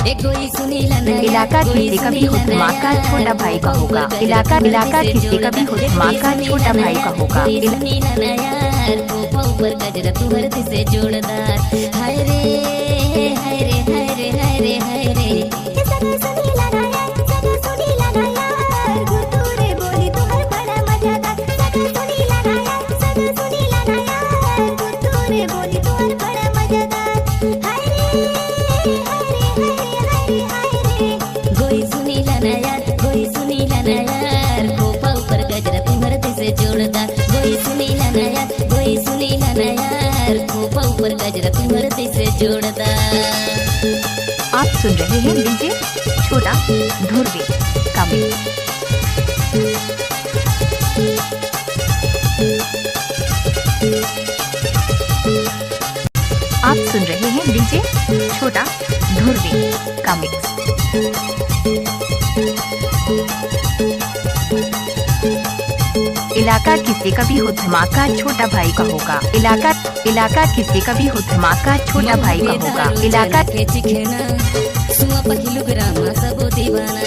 इलाका किसी का भी हो माँ का छोटा भाई का होगा। इलाका किसी का भी हो माँ का छोटा भाई का होगा। ऊपर गजरा तू हरती से जोड़दार। हाय रे हाय रे हाय रे हाय रे हाय रे ऊपर गजरा तू हरती से जोड़दार। आप सुन रहे हैं डीजे छोटा धुर्वी का मिक्स। आप सुन रहे हैं डीजे छोटा धुर्वी का मिक्स। इलाका किसी का भी हो धमाका छोटा भाई का होगा। इलाका किसी का भी हो धमाका छोटा भाई का होगा। इलाका के चिखना सुआ पखिलु ग्रामा सबो दीवाना।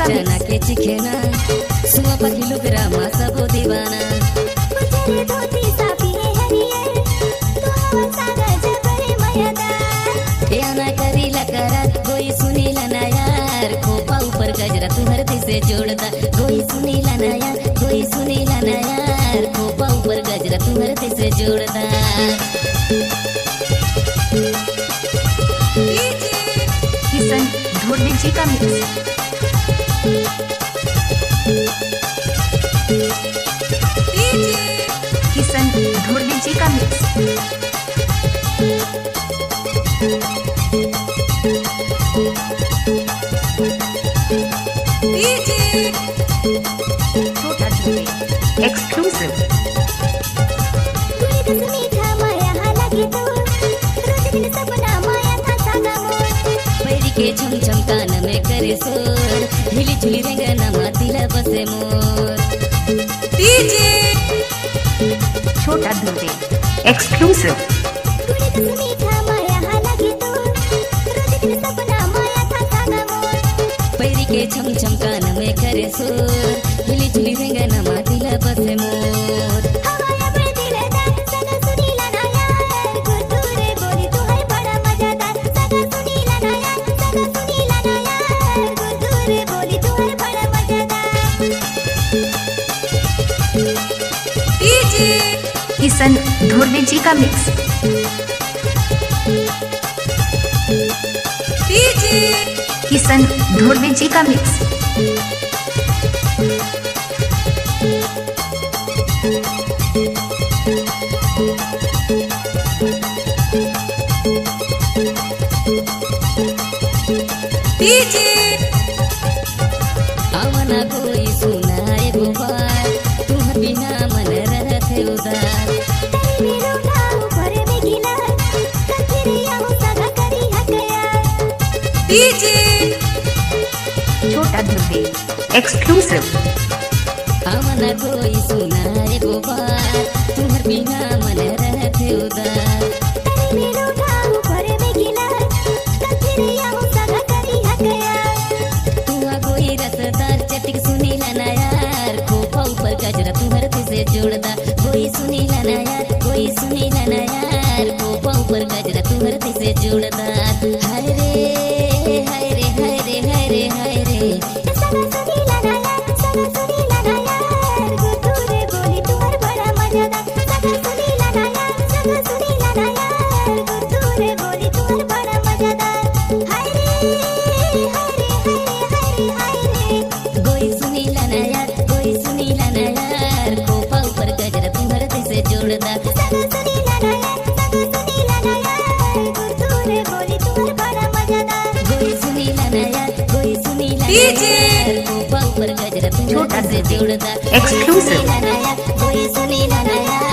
जना के चिखना सुआ पखिलु ग्रामा सबो दीवाना। कोई सुनीला ना यार खोपा ऊपर गजरा तू हरती से जोड़दा। कोई सुनीला ना यार कोई सुनीला ना यार खोपा ऊपर गजरा तू हरती से जोड़दा। किशन धुर्वी जी का मिक्स। किशन धुर्वी जी का मिक्स। छोटा धुर्वी एक्सक्लूसिव। पैरी के छम छम कान में करे सोर हिली झुली रेंगना मातिला बसे मोर। छोटा धुर्वी एक्सक्लूसिव। पैरी के छम छम कान में करे सोर हिली झुली रेंगना मातिला बसे मोर। किशन धुर्वी जी का मिक्स। किशन धुर्वी जी का मिक्स। आवना कोई सुनाए गोपाल तुम बिना मन रहते उदार। छोटा धुर्वी एक्सक्लूसिव। आवना कोई सुनाए गोपाल तुम बिना मन रहते उदार। गजरा तू हरती से जोड़दा। कोई सुनीला ना यार कोई सुनीला ना यार खोपा ऊपर गजरा तू हरती से जोड़दा। हाय रे हाय रे हाय रे हाय रे हाय रे कोई सुनीला ना यार कोई सुनीला ना यार खोपा ऊपर गजरा तू हरती से जोड़दा। कोई सुनीला ना यार कोई सुनीला ना यार खोपा ऊपर गजरा तू हरती से जोड़दा। एक्सक्लूसिव। कोई सुनीला ना यार